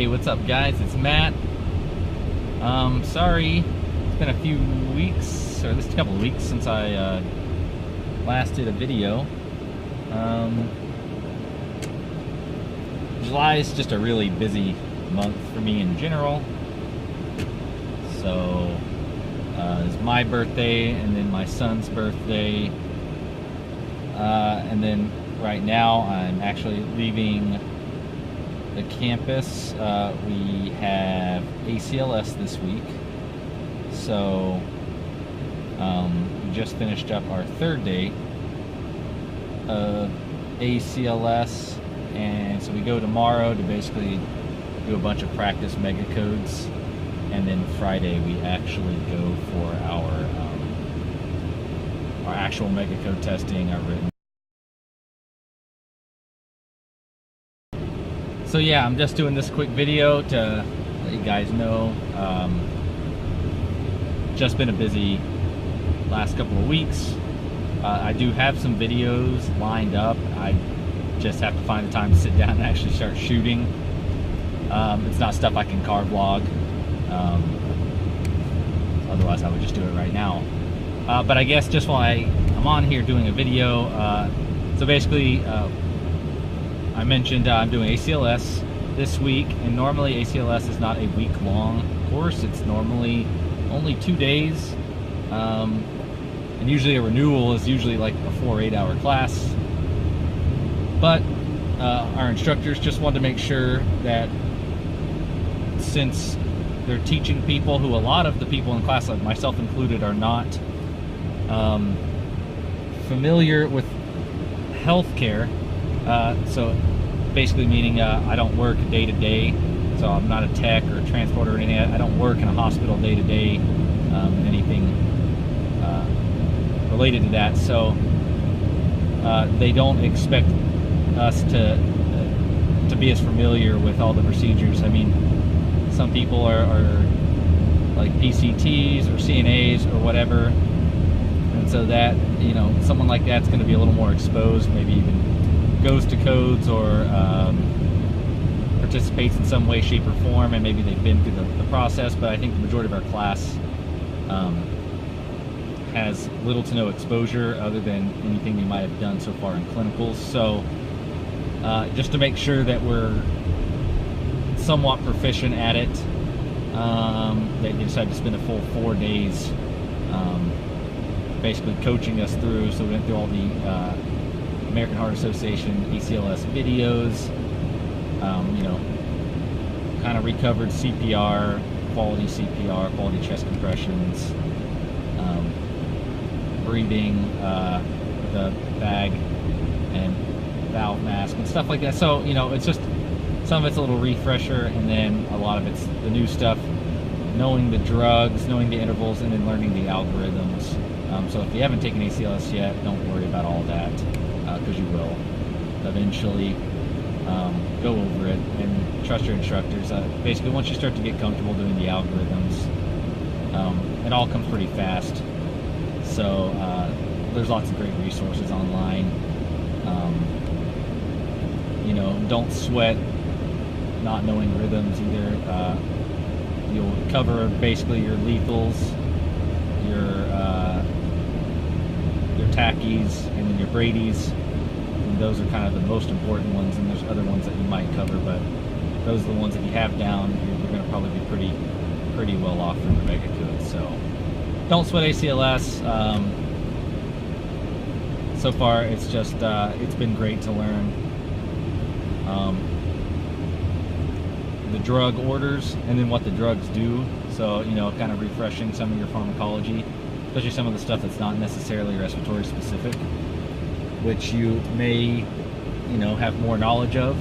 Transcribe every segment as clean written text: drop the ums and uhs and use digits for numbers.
Hey, what's up, guys? It's Matt. Sorry, it's been a few weeks, or at least a couple of weeks, since I last did a video. July is just a really busy month for me in general. So, it's my birthday, and then my son's birthday, and then right now I'm actually leaving the campus. We have ACLS this week, so we just finished up our third day of ACLS, and so we go tomorrow to basically do a bunch of practice mega codes, and then Friday we actually go for our actual mega code testing, our written. So yeah, I'm just doing this quick video to let you guys know. Just been a busy last couple of weeks. I do have some videos lined up. I just have to find the time to sit down and actually start shooting. It's not stuff I can car vlog. Otherwise I would just do it right now. But I guess just while I'm on here doing a video, so basically I mentioned I'm doing ACLS this week, and normally ACLS is not a week-long course. It's normally only 2 days, and usually a renewal is usually like a 4 or 8 hour class. But our instructors just wanted to make sure that, since they're teaching people who a lot of the people in class, like myself included, are not familiar with healthcare. So basically meaning I don't work day to day, so I'm not a tech or a transporter or anything. I don't work in a hospital day to day, anything related to that. So they don't expect us to be as familiar with all the procedures. I mean, some people are like PCTs or CNAs or whatever, and so that, you know, someone like that's going to be a little more exposed, maybe even goes to codes or participates in some way, shape, or form, and maybe they've been through the process. But I think the majority of our class has little to no exposure other than anything we might have done so far in clinicals. So just to make sure that we're somewhat proficient at it, they decided to spend a full 4 days basically coaching us through. So we went through all the American Heart Association ACLS videos, you know, kind of recovered CPR, quality chest compressions, breathing, the bag and valve mask and stuff like that. So, you know, it's just, some of it's a little refresher, and then a lot of it's the new stuff, knowing the drugs, knowing the intervals, and then learning the algorithms. So if you haven't taken ACLS yet, don't worry about all that, because you will eventually. Go over it and trust your instructors. Basically, once you start to get comfortable doing the algorithms, it all comes pretty fast. So there's lots of great resources online. You know, don't sweat not knowing rhythms either. You'll cover basically your lethals, your tackies, and then your Brady's. Those are kind of the most important ones, and there's other ones that you might cover, but those are the ones that you have down. You're going to probably be pretty well off from the mega code. So don't sweat ACLS. So far, it's just it's been great to learn the drug orders and then what the drugs do. So, you know, kind of refreshing some of your pharmacology, especially some of the stuff that's not necessarily respiratory specific, which you may, you know, have more knowledge of.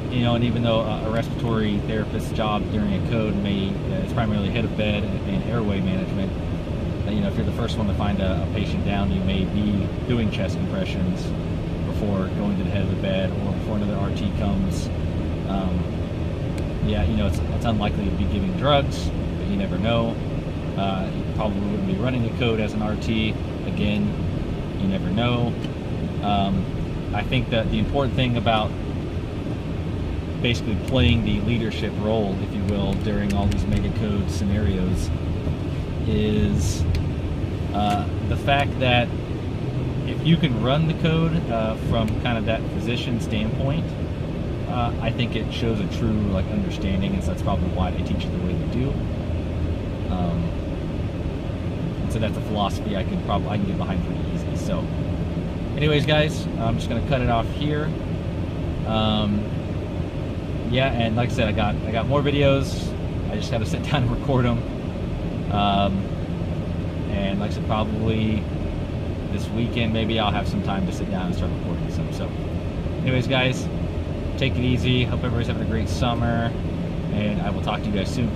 You know, and even though a respiratory therapist's job during a code it's primarily head of bed and airway management, you know, if you're the first one to find a patient down, you may be doing chest compressions before going to the head of the bed or before another RT comes. Yeah, you know, it's unlikely to be giving drugs, but you never know. You probably wouldn't be running a code as an RT. Again, you never know. I think that the important thing about basically playing the leadership role, if you will, during all these mega code scenarios, is the fact that if you can run the code from kind of that physician standpoint, I think it shows a true like understanding, and so that's probably why they teach it the way they do. And so that's a philosophy I can get behind pretty easy. So, anyways, guys, I'm just gonna cut it off here. Yeah, and like I said, I got more videos. I just got to sit down and record them. And like I said, probably this weekend, maybe I'll have some time to sit down and start recording some. So, anyways, guys, take it easy. Hope everybody's having a great summer, and I will talk to you guys soon.